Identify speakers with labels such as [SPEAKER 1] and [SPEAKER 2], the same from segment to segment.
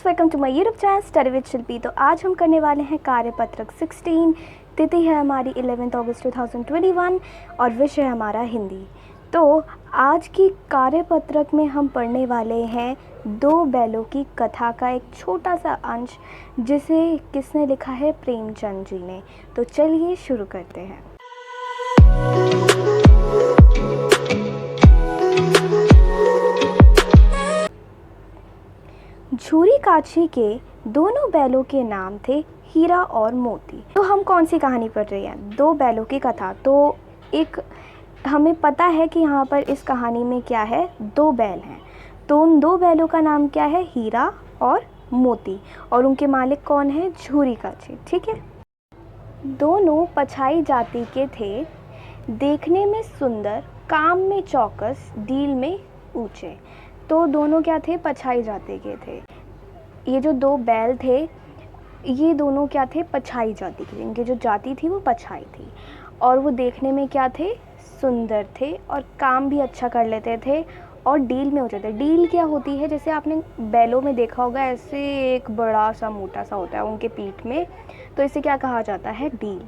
[SPEAKER 1] Friends, welcome to my YouTube channel study with Shilpi. तो आज हम करने वाले हैं कार्यपत्रक 16। तिथि है हमारी 11 अगस्त 2021 और विषय है हमारा हिंदी। तो आज की कार्यपत्रक में हम पढ़ने वाले हैं दो बैलों की कथा का एक छोटा सा अंश, जिसे किसने लिखा है? प्रेमचंद जी ने। तो चलिए शुरू करते हैं। झूरी काछी के दोनों बैलों के नाम थे हीरा और मोती। तो हम कौन सी कहानी पढ़ रहे हैं? दो बैलों की कथा। तो एक हमें पता है कि यहाँ पर इस कहानी में क्या है, दो बैल हैं। तो उन दो बैलों का नाम क्या है? हीरा और मोती। और उनके मालिक कौन है? झूरी काछी। ठीक है। दोनों पछाई जाति के थे, देखने में सुंदर, काम में चौकस, डील में ऊंचे। तो दोनों क्या थे? पछाई जाति के थे। ये जो दो बैल थे, ये दोनों क्या थे? पछाई जाति के। इनकी जो जाति थी वो पछाई थी, और वो देखने में क्या थे? सुंदर थे, और काम भी अच्छा कर लेते थे, और डील में ऊंचे थे। डील क्या होती है? जैसे आपने बैलों में देखा होगा, ऐसे एक बड़ा सा मोटा सा होता है उनके पीठ में, तो इसे क्या कहा जाता है? डील।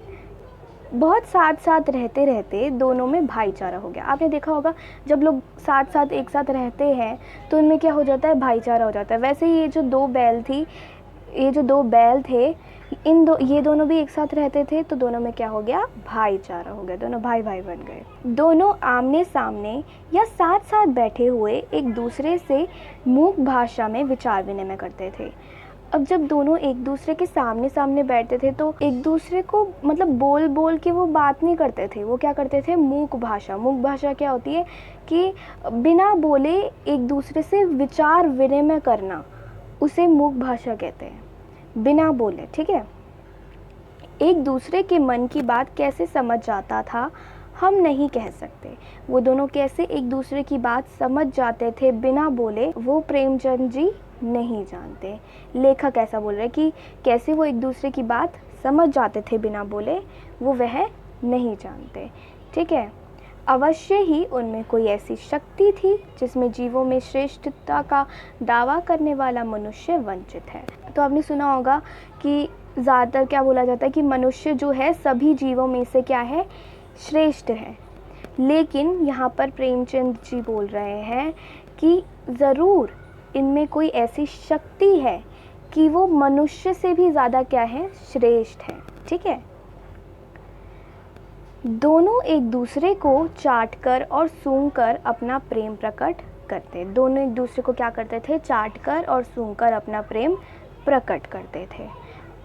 [SPEAKER 1] बहुत साथ साथ रहते रहते दोनों में भाईचारा हो गया। आपने देखा होगा जब लोग साथ साथ एक साथ रहते हैं तो इनमें क्या हो जाता है? भाईचारा हो जाता है। वैसे ही ये जो दो बैल थे, ये दोनों भी एक साथ रहते थे, तो दोनों में क्या हो गया? भाईचारा हो गया। दोनों भाई भाई बन गए। दोनों आमने सामने या साथ साथ बैठे हुए एक दूसरे से मूक भाषा में विचार विनिमय करते थे। अब जब दोनों एक दूसरे के सामने सामने बैठते थे तो एक दूसरे को मतलब बोल बोल के वो बात नहीं करते थे। वो क्या करते थे? मूक भाषा। मूक भाषा क्या होती है? कि बिना बोले एक दूसरे से विचार विनिमय करना, उसे मूक भाषा कहते हैं। बिना बोले। ठीक है। एक दूसरे के मन की बात कैसे समझ जाता था हम नहीं कह सकते। वो दोनों कैसे एक दूसरे की बात समझ जाते थे बिना बोले, वो प्रेमचंद जी नहीं जानते। लेखक ऐसा बोल रहे हैं कि कैसे वो एक दूसरे की बात समझ जाते थे बिना बोले, वो वह नहीं जानते। ठीक है। अवश्य ही उनमें कोई ऐसी शक्ति थी जिसमें जीवों में श्रेष्ठता का दावा करने वाला मनुष्य वंचित है। तो आपने सुना होगा कि ज़्यादातर क्या बोला जाता है कि मनुष्य जो है सभी जीवों में से क्या है? श्रेष्ठ है। लेकिन यहाँ पर प्रेमचंद जी बोल रहे हैं कि ज़रूर इनमें कोई ऐसी शक्ति है कि वो मनुष्य से भी ज़्यादा क्या है? श्रेष्ठ है। ठीक है। दोनों एक दूसरे को चाटकर और सूंघकर अपना प्रेम प्रकट करते। दोनों एक दूसरे को क्या करते थे? चाटकर और सूंघकर अपना प्रेम प्रकट करते थे।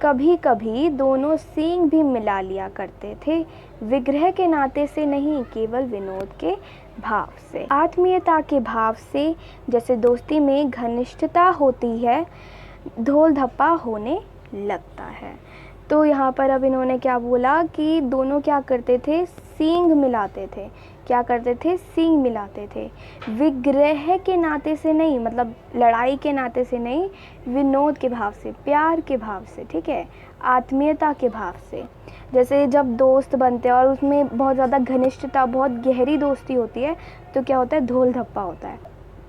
[SPEAKER 1] कभी कभी दोनों सींग भी मिला लिया करते थे, विग्रह के नाते से नहीं, केवल विनोद के भाव से, आत्मीयता के भाव से। जैसे दोस्ती में घनिष्ठता होती है, ढोल धप्पा होने लगता है। तो यहाँ पर अब इन्होंने क्या बोला कि दोनों क्या करते थे? सींग मिलाते थे। क्या करते थे? सींग मिलाते थे। विग्रह के नाते से नहीं, मतलब लड़ाई के नाते से नहीं, विनोद के भाव से, प्यार के भाव से। ठीक है। आत्मीयता के भाव से। जैसे जब दोस्त बनते हैं और उसमें बहुत ज़्यादा घनिष्ठता, बहुत गहरी दोस्ती होती है, तो क्या होता है? ढोल धप्पा होता है।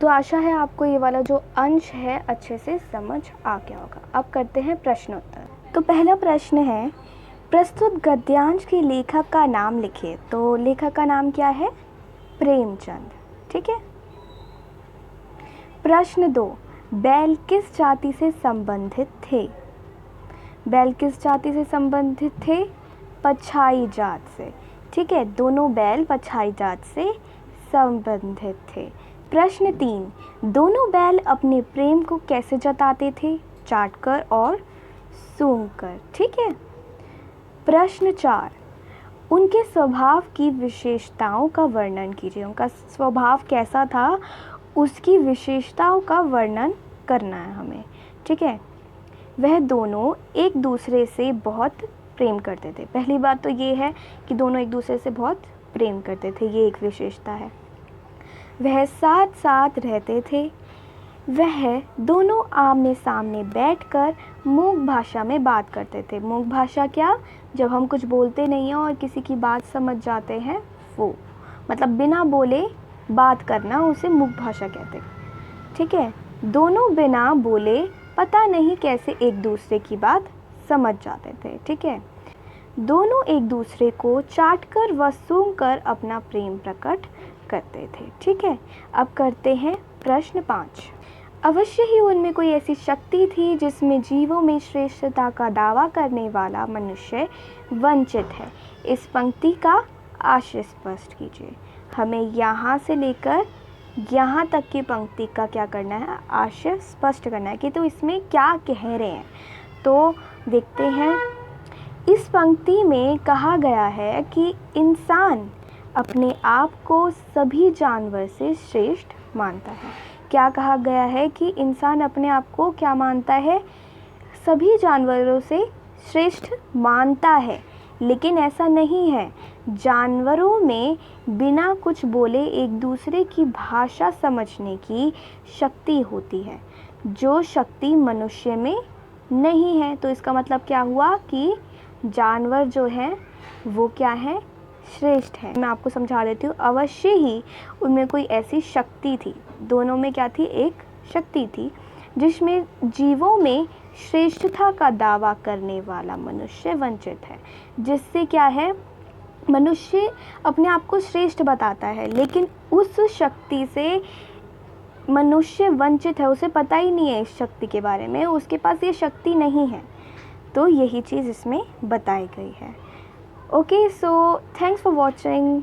[SPEAKER 1] तो आशा है आपको ये वाला जो अंश है अच्छे से समझ आ गया होगा। अब करते हैं प्रश्नोत्तर। तो पहला प्रश्न है, प्रस्तुत गद्यांश के लेखक का नाम लिखिए। तो लेखक का नाम क्या है? प्रेमचंद। ठीक है। प्रश्न 2, बैल किस जाति से संबंधित थे? बैल किस जाति से संबंधित थे? पछाई जात से। ठीक है। दोनों बैल पछाई जात से संबंधित थे। प्रश्न 3, दोनों बैल अपने प्रेम को कैसे जताते थे? चाटकर और सूंघकर। ठीक है। प्रश्न 4, उनके स्वभाव की विशेषताओं का वर्णन कीजिए। उनका स्वभाव कैसा था, उसकी विशेषताओं का वर्णन करना है हमें। ठीक है। वह दोनों एक दूसरे से बहुत प्रेम करते थे। पहली बात तो ये है कि दोनों एक दूसरे से बहुत प्रेम करते थे, ये एक विशेषता है। वह साथ साथ रहते थे। वह दोनों आमने सामने बैठकर मूक भाषा में बात करते थे। मूक भाषा क्या? जब हम कुछ बोलते नहीं हैं और किसी की बात समझ जाते हैं, वो मतलब बिना बोले बात करना, उसे मूक भाषा कहते हैं। ठीक है। दोनों बिना बोले पता नहीं कैसे एक दूसरे की बात समझ जाते थे। ठीक है, दोनों एक दूसरे को चाटकर व सूंघकर अपना प्रेम प्रकट करते थे। ठीक है, अब करते हैं प्रश्न 5। अवश्य ही उनमें कोई ऐसी शक्ति थी जिसमें जीवों में श्रेष्ठता का दावा करने वाला मनुष्य वंचित है। इस पंक्ति का आशय स्पष्ट कीजिए। हमें यहाँ से लेकर यहाँ तक की पंक्ति का क्या करना है, आशय स्पष्ट करना है कि तो इसमें क्या कह रहे हैं। तो देखते हैं, इस पंक्ति में कहा गया है कि इंसान अपने आप को सभी जानवर से श्रेष्ठ मानता है। क्या कहा गया है कि इंसान अपने आप को क्या मानता है, सभी जानवरों से श्रेष्ठ मानता है। लेकिन ऐसा नहीं है, जानवरों में बिना कुछ बोले एक दूसरे की भाषा समझने की शक्ति होती है, जो शक्ति मनुष्य में नहीं है। तो इसका मतलब क्या हुआ कि जानवर जो हैं वो क्या है, श्रेष्ठ है। मैं आपको समझा देती हूँ। अवश्य ही उनमें कोई ऐसी शक्ति थी, दोनों में क्या थी, एक शक्ति थी जिसमें जीवों में श्रेष्ठता का दावा करने वाला मनुष्य वंचित है। जिससे क्या है, मनुष्य अपने आप को श्रेष्ठ बताता है, लेकिन उस शक्ति से मनुष्य वंचित है, उसे पता ही नहीं है इस शक्ति के बारे में, उसके पास ये शक्ति नहीं है। तो यही चीज़ इसमें बताई गई है। Okay, so thanks for watching.